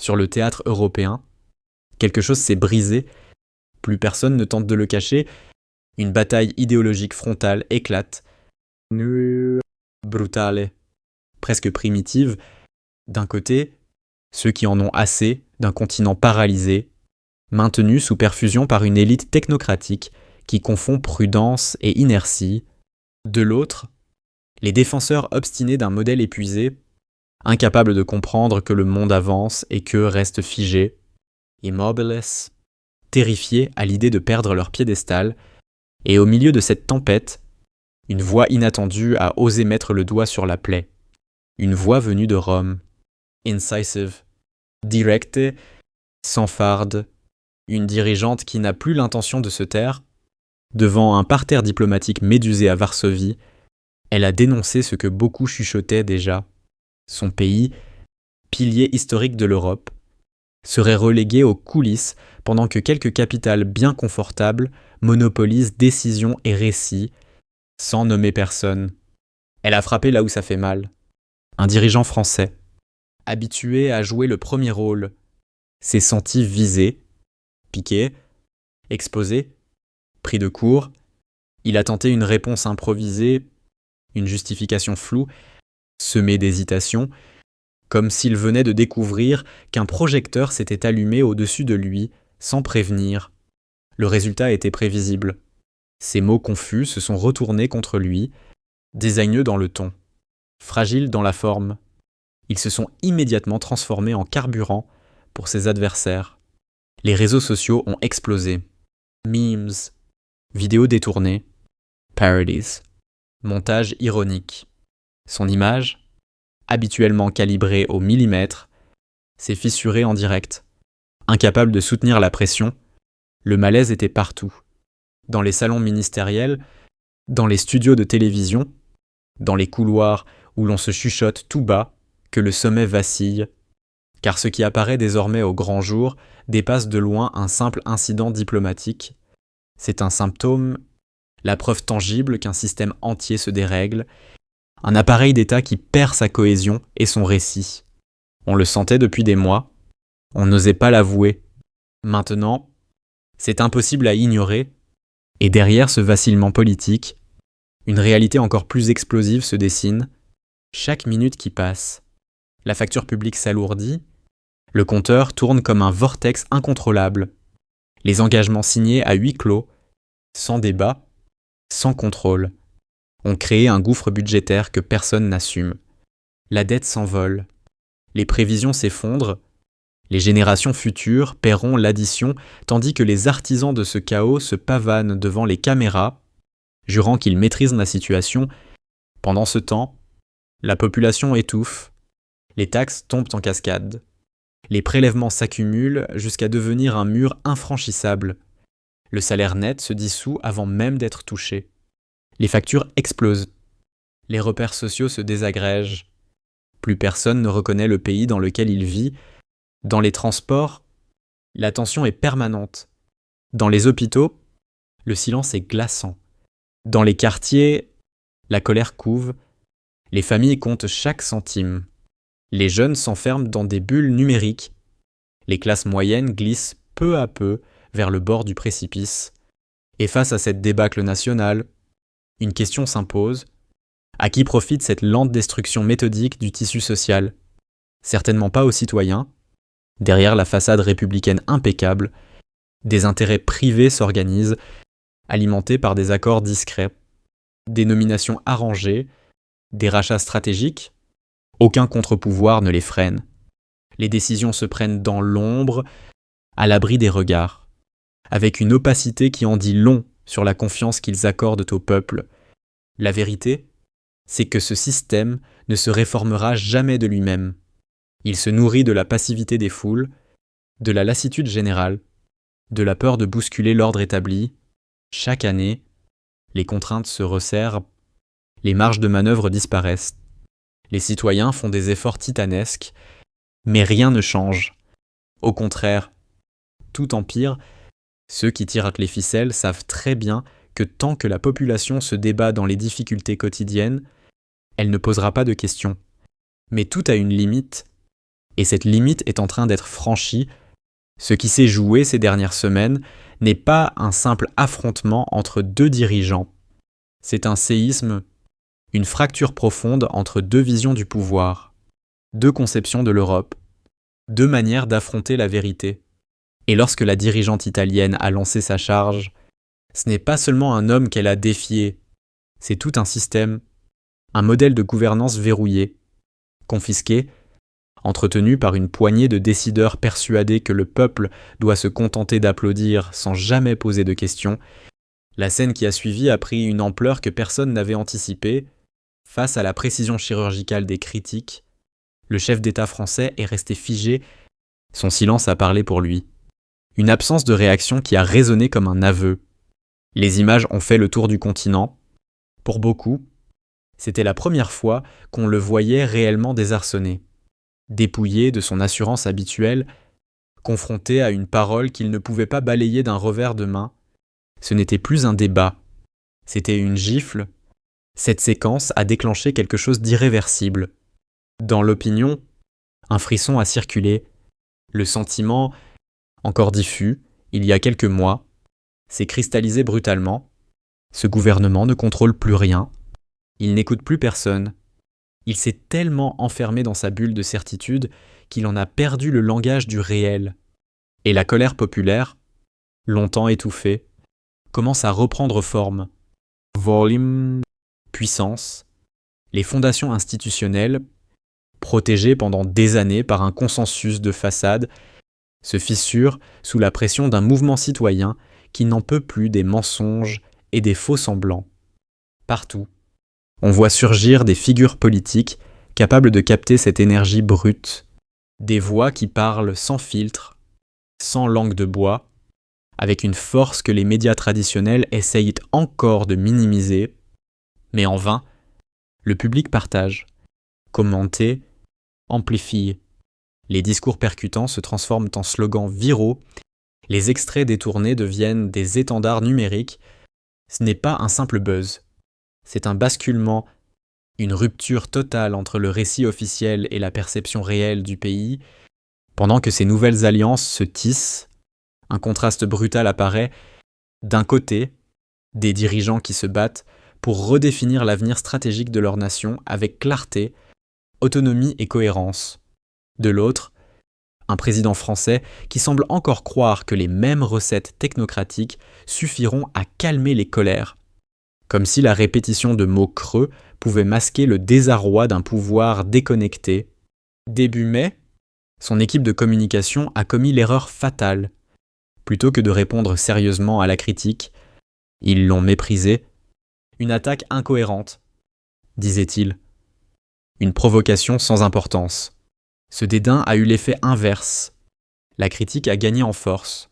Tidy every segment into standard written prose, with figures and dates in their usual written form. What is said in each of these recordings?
Sur le théâtre européen, quelque chose s'est brisé, plus personne ne tente de le cacher, une bataille idéologique frontale éclate, brutale, presque primitive. D'un côté, ceux qui en ont assez d'un continent paralysé, maintenu sous perfusion par une élite technocratique qui confond prudence et inertie. De l'autre, les défenseurs obstinés d'un modèle épuisé, incapables de comprendre que le monde avance et qu'eux restent figés, immobiles, terrifiés à l'idée de perdre leur piédestal, et au milieu de cette tempête, une voix inattendue a osé mettre le doigt sur la plaie. Une voix venue de Rome, incisive, directe, sans farde, une dirigeante qui n'a plus l'intention de se taire. Devant un parterre diplomatique médusé à Varsovie, elle a dénoncé ce que beaucoup chuchotaient déjà. Son pays, pilier historique de l'Europe, serait relégué aux coulisses pendant que quelques capitales bien confortables monopolisent décisions et récits, sans nommer personne. Elle a frappé là où ça fait mal. Un dirigeant français, habitué à jouer le premier rôle, s'est senti visé, piqué, exposé, pris de court. Il a tenté une réponse improvisée, une justification floue, semée d'hésitation, comme s'il venait de découvrir qu'un projecteur s'était allumé au-dessus de lui, sans prévenir. Le résultat était prévisible. Ses mots confus se sont retournés contre lui, dédaigneux dans le ton, fragiles dans la forme. Ils se sont immédiatement transformés en carburant pour ses adversaires. Les réseaux sociaux ont explosé. Memes, vidéos détournées, parodies, montage ironique. Son image, habituellement calibrée au millimètre, s'est fissurée en direct. Incapable de soutenir la pression, le malaise était partout. Dans les salons ministériels, dans les studios de télévision, dans les couloirs où l'on se chuchote tout bas que le sommet vacille, car ce qui apparaît désormais au grand jour dépasse de loin un simple incident diplomatique. C'est un symptôme, la preuve tangible qu'un système entier se dérègle, un appareil d'État qui perd sa cohésion et son récit. On le sentait depuis des mois, on n'osait pas l'avouer. Maintenant, c'est impossible à ignorer, et derrière ce vacillement politique, une réalité encore plus explosive se dessine. Chaque minute qui passe, la facture publique s'alourdit, le compteur tourne comme un vortex incontrôlable. Les engagements signés à huis clos, sans débat, sans contrôle, ont créé un gouffre budgétaire que personne n'assume. La dette s'envole, les prévisions s'effondrent, les générations futures paieront l'addition tandis que les artisans de ce chaos se pavanent devant les caméras, jurant qu'ils maîtrisent la situation. Pendant ce temps, la population étouffe, les taxes tombent en cascade, les prélèvements s'accumulent jusqu'à devenir un mur infranchissable. Le salaire net se dissout avant même d'être touché. Les factures explosent. Les repères sociaux se désagrègent. Plus personne ne reconnaît le pays dans lequel il vit. Dans les transports, la tension est permanente. Dans les hôpitaux, le silence est glaçant. Dans les quartiers, la colère couve. Les familles comptent chaque centime. Les jeunes s'enferment dans des bulles numériques. Les classes moyennes glissent peu à peu vers le bord du précipice. Et face à cette débâcle nationale, une question s'impose. À qui profite cette lente destruction méthodique du tissu social ? Certainement pas aux citoyens. Derrière la façade républicaine impeccable, des intérêts privés s'organisent, alimentés par des accords discrets, des nominations arrangées, des rachats stratégiques. Aucun contre-pouvoir ne les freine. Les décisions se prennent dans l'ombre, à l'abri des regards, avec une opacité qui en dit long sur la confiance qu'ils accordent au peuple. La vérité, c'est que ce système ne se réformera jamais de lui-même. Il se nourrit de la passivité des foules, de la lassitude générale, de la peur de bousculer l'ordre établi. Chaque année, les contraintes se resserrent, les marges de manœuvre disparaissent. Les citoyens font des efforts titanesques, mais rien ne change. Au contraire, tout empire. Ceux qui tirent les ficelles savent très bien que tant que la population se débat dans les difficultés quotidiennes, elle ne posera pas de questions. Mais tout a une limite. Et cette limite est en train d'être franchie. Ce qui s'est joué ces dernières semaines n'est pas un simple affrontement entre deux dirigeants. C'est un séisme, une fracture profonde entre deux visions du pouvoir, deux conceptions de l'Europe, deux manières d'affronter la vérité. Et lorsque la dirigeante italienne a lancé sa charge, ce n'est pas seulement un homme qu'elle a défié, c'est tout un système, un modèle de gouvernance verrouillé, confisqué, entretenu par une poignée de décideurs persuadés que le peuple doit se contenter d'applaudir sans jamais poser de questions. La scène qui a suivi a pris une ampleur que personne n'avait anticipée. Face à la précision chirurgicale des critiques, le chef d'État français est resté figé, son silence a parlé pour lui. Une absence de réaction qui a résonné comme un aveu. Les images ont fait le tour du continent. Pour beaucoup, c'était la première fois qu'on le voyait réellement désarçonné, dépouillé de son assurance habituelle, confronté à une parole qu'il ne pouvait pas balayer d'un revers de main. Ce n'était plus un débat, c'était une gifle. Cette séquence a déclenché quelque chose d'irréversible. Dans l'opinion, un frisson a circulé. Le sentiment, encore diffus, il y a quelques mois, s'est cristallisé brutalement. Ce gouvernement ne contrôle plus rien. Il n'écoute plus personne. Il s'est tellement enfermé dans sa bulle de certitude qu'il en a perdu le langage du réel. Et la colère populaire, longtemps étouffée, commence à reprendre forme. Volume, puissance, les fondations institutionnelles, protégées pendant des années par un consensus de façade, se fissurent sous la pression d'un mouvement citoyen qui n'en peut plus des mensonges et des faux semblants. Partout, on voit surgir des figures politiques capables de capter cette énergie brute, des voix qui parlent sans filtre, sans langue de bois, avec une force que les médias traditionnels essayent encore de minimiser, mais en vain, le public partage, commente, amplifie. Les discours percutants se transforment en slogans viraux, les extraits détournés deviennent des étendards numériques. Ce n'est pas un simple buzz, c'est un basculement, une rupture totale entre le récit officiel et la perception réelle du pays. Pendant que ces nouvelles alliances se tissent, un contraste brutal apparaît. D'un côté, des dirigeants qui se battent pour redéfinir l'avenir stratégique de leur nation avec clarté, autonomie et cohérence. De l'autre, un président français qui semble encore croire que les mêmes recettes technocratiques suffiront à calmer les colères, comme si la répétition de mots creux pouvait masquer le désarroi d'un pouvoir déconnecté. Début mai, son équipe de communication a commis l'erreur fatale. Plutôt que de répondre sérieusement à la critique, ils l'ont méprisé. Une attaque incohérente, disait-il. Une provocation sans importance. Ce dédain a eu l'effet inverse. La critique a gagné en force.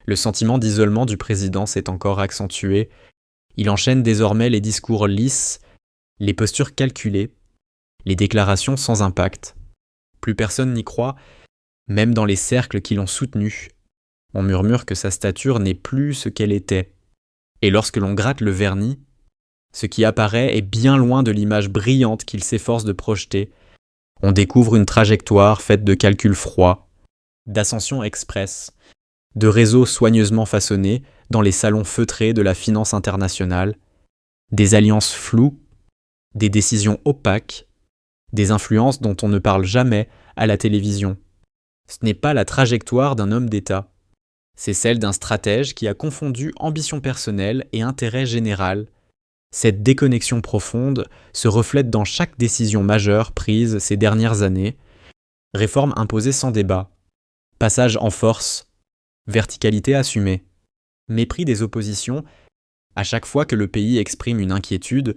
Le sentiment d'isolement du président s'est encore accentué. Il enchaîne désormais les discours lisses, les postures calculées, les déclarations sans impact. Plus personne n'y croit, même dans les cercles qui l'ont soutenu. On murmure que sa stature n'est plus ce qu'elle était. Et lorsque l'on gratte le vernis, ce qui apparaît est bien loin de l'image brillante qu'il s'efforce de projeter. On découvre une trajectoire faite de calculs froids, d'ascension express, de réseaux soigneusement façonnés dans les salons feutrés de la finance internationale, des alliances floues, des décisions opaques, des influences dont on ne parle jamais à la télévision. Ce n'est pas la trajectoire d'un homme d'État. C'est celle d'un stratège qui a confondu ambition personnelle et intérêt général. Cette déconnexion profonde se reflète dans chaque décision majeure prise ces dernières années. Réforme imposée sans débat. Passage en force. Verticalité assumée. Mépris des oppositions. À chaque fois que le pays exprime une inquiétude,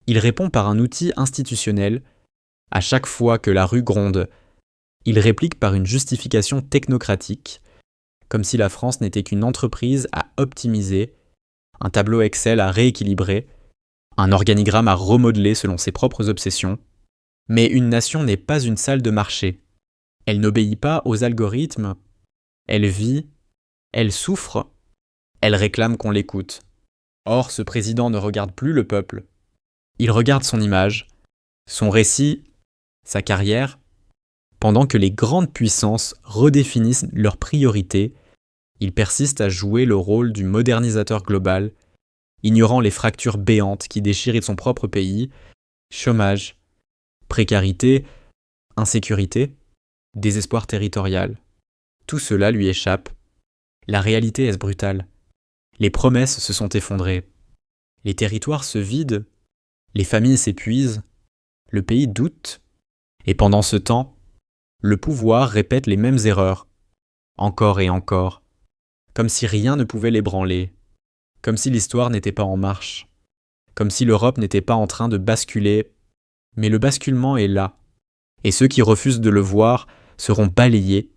il répond par un outil institutionnel. À chaque fois que la rue gronde, il réplique par une justification technocratique, comme si la France n'était qu'une entreprise à optimiser, un tableau Excel à rééquilibrer, un organigramme à remodeler selon ses propres obsessions. Mais une nation n'est pas une salle de marché. Elle n'obéit pas aux algorithmes. Elle vit, elle souffre, elle réclame qu'on l'écoute. Or, ce président ne regarde plus le peuple. Il regarde son image, son récit, sa carrière. Pendant que les grandes puissances redéfinissent leurs priorités, il persiste à jouer le rôle du modernisateur global, ignorant les fractures béantes qui déchirent son propre pays, chômage, précarité, insécurité, désespoir territorial. Tout cela lui échappe. La réalité est brutale. Les promesses se sont effondrées. Les territoires se vident, les familles s'épuisent, le pays doute, et pendant ce temps, le pouvoir répète les mêmes erreurs, encore et encore, comme si rien ne pouvait l'ébranler, comme si l'histoire n'était pas en marche, comme si l'Europe n'était pas en train de basculer, mais le basculement est là, et ceux qui refusent de le voir seront balayés